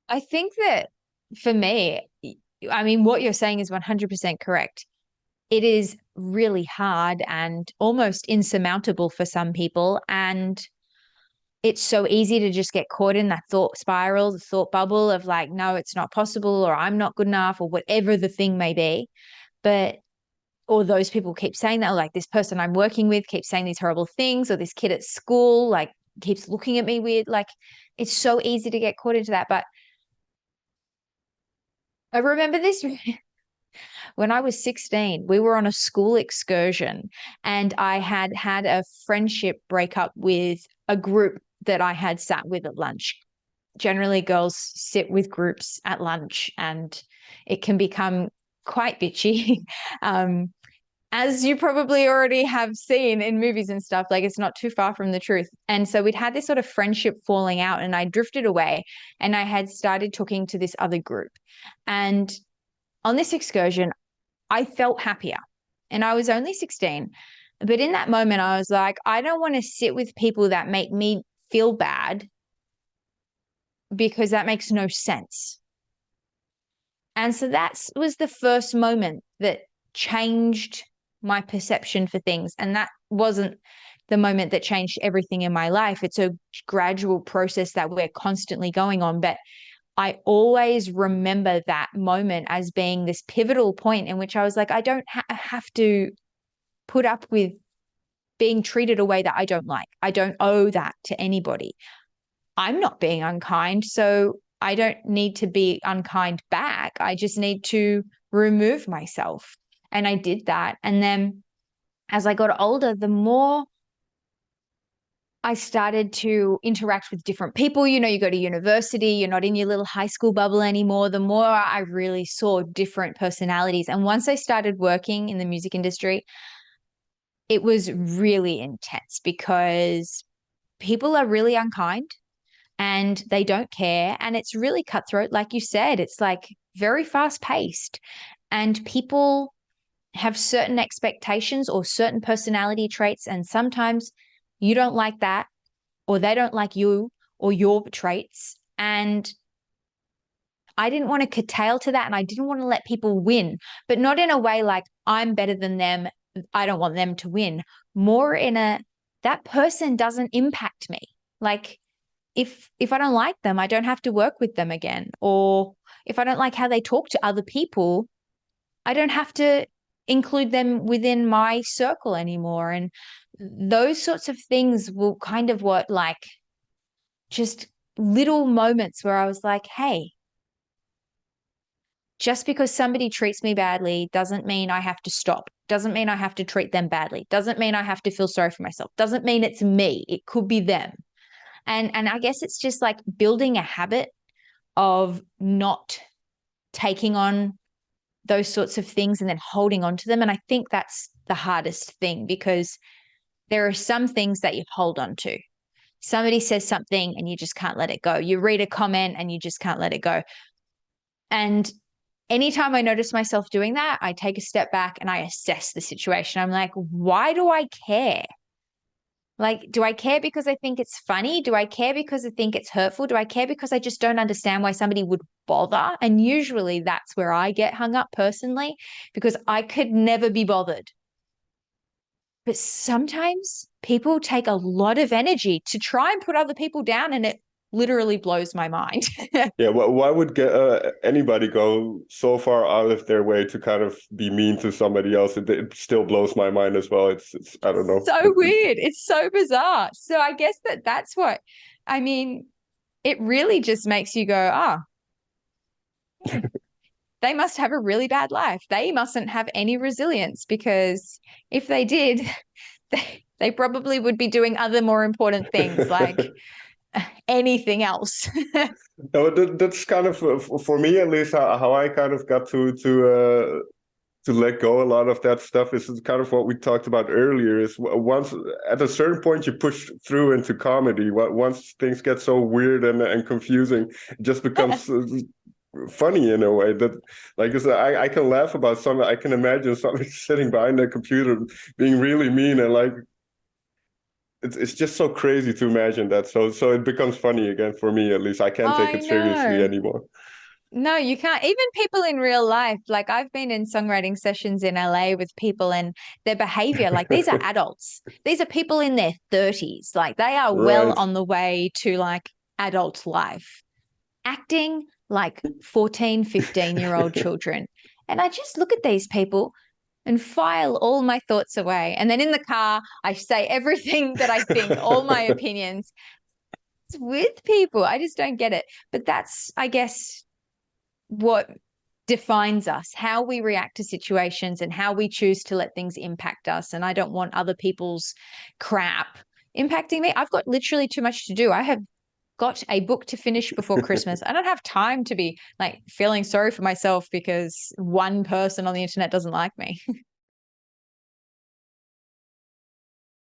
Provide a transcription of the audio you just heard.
I think that for me, I mean, what you're saying is 100% correct. It is really hard and almost insurmountable for some people. And it's so easy to just get caught in that thought spiral, the thought bubble of like, no, it's not possible, or I'm not good enough, or whatever the thing may be. But, or those people keep saying that, or like this person I'm working with keeps saying these horrible things, or this kid at school, like, keeps looking at me weird. Like, it's so easy to get caught into that. But I remember this when I was 16, we were on a school excursion and I had had a friendship breakup with a group that I had sat with at lunch. Generally, girls sit with groups at lunch and it can become quite bitchy. um, as you probably already have seen in movies and stuff, like it's not too far from the truth. And so we'd had this sort of friendship falling out and I drifted away and I had started talking to this other group. And on this excursion, I felt happier. And I was only 16. But in that moment, I was like, I don't want to sit with people that make me feel bad because that makes no sense. And so that was the first moment that changed my perception for things. And that wasn't the moment that changed everything in my life. It's a gradual process that we're constantly going on. But I always remember that moment as being this pivotal point in which I was like, I don't have to put up with being treated a way that I don't like. I don't owe that to anybody. I'm not being unkind, so I don't need to be unkind back. I just need to remove myself. And I did that. And then as I got older, the more I started to interact with different people. You know, you go to university, you're not in your little high school bubble anymore. The more I really saw different personalities. And once I started working in the music industry, it was really intense because people are really unkind and they don't care. And it's really cutthroat. Like you said, it's like very fast paced. And people have certain expectations or certain personality traits. And sometimes you don't like that, or they don't like you or your traits. And I didn't want to curtail to that. And I didn't want to let people win, but not in a way like I'm better than them. I don't want them to win. More in a, that person doesn't impact me. Like if I don't like them, I don't have to work with them again. Or if I don't like how they talk to other people, I don't have to include them within my circle anymore. And those sorts of things will kind of what like just little moments where I was like, hey, just because somebody treats me badly doesn't mean I have to stop. Doesn't mean I have to treat them badly. Doesn't mean I have to feel sorry for myself. Doesn't mean it's me. It could be them. And I guess it's just like building a habit of not taking on those sorts of things and then holding on to them. And I think that's the hardest thing because there are some things that you hold on to. Somebody says something and you just can't let it go. You read a comment and you just can't let it go. And anytime I notice myself doing that, I take a step back and I assess the situation. I'm like, why do I care? Like, do I care because I think it's funny? Do I care because I think it's hurtful? Do I care because I just don't understand why somebody would bother? And usually that's where I get hung up personally because I could never be bothered. But sometimes people take a lot of energy to try and put other people down, and it literally blows my mind. Yeah, why would anybody go so far out of their way to kind of be mean to somebody else? It still blows my mind as well. It's I don't know. So weird. It's so bizarre. So I guess that's what, I mean, it really just makes you go, oh, they must have a really bad life. They mustn't have any resilience because if they did, they probably would be doing other more important things like anything else. No, that's kind of for me at least how I kind of got to let go a lot of that stuff is kind of what we talked about earlier is once at a certain point you push through into comedy. Once things get so weird and confusing, it just becomes funny in a way that like I can laugh about something. I can imagine somebody sitting behind their computer being really mean and like it's just so crazy to imagine that. So it becomes funny again for me, at least. I can't take I it seriously know. anymore. No, you can't. Even people in real life, like I've been in songwriting sessions in LA with people and their behavior, like these are adults. These are people in their 30s. Like they are well Right. on the way to like adult life, acting like 14, 15-year-old children. And I just look at these people and file all my thoughts away. And then in the car, I say everything that I think, all my opinions. It's with people. I just don't get it. But that's, I guess, what defines us, how we react to situations and how we choose to let things impact us. And I don't want other people's crap impacting me. I've got literally too much to do. I have got a book to finish before Christmas. I don't have time to be like feeling sorry for myself because one person on the internet doesn't like me.